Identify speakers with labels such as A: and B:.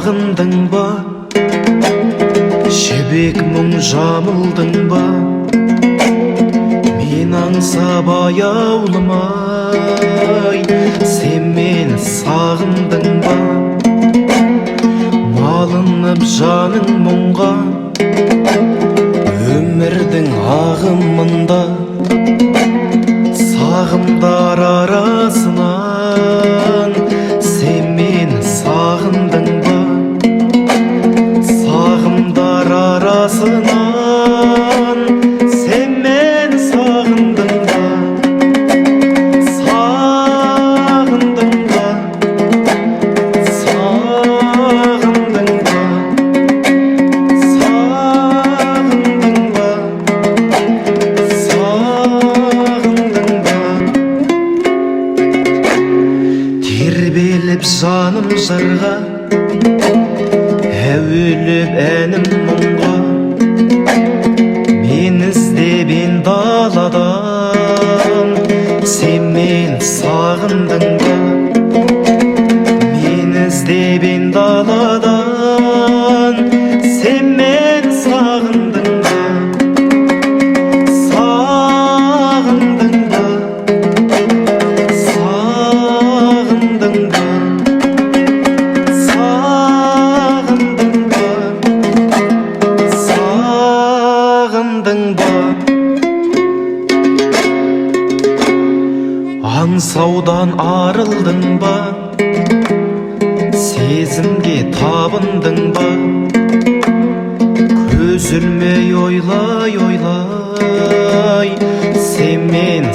A: сағындың ба, жібек мұң жамылдың ба, мен аңсап аяулымай, сен мені сағындың ба, малынып жаның мұңға, өмірдің ағымында сағымдар арасынан сен мені сағындың ба, сағымдар арасынан сен мені сағындың ба, сағындың ба, сағындың ба, сағындың ба, сағындың ба. Тербеліп жаным жырға, әуелеп әнім мұңға, мен іздебен даладан, сен мені сағындың ба, мен іздебен даладан, сен мені сағындың ба, сағындың ба, сағындың ба, сағындың ба, сағындың ба. Аңсаудан арылдың ба, сезімге табындың ба, көз ілмей ойлай ойлай, сен мені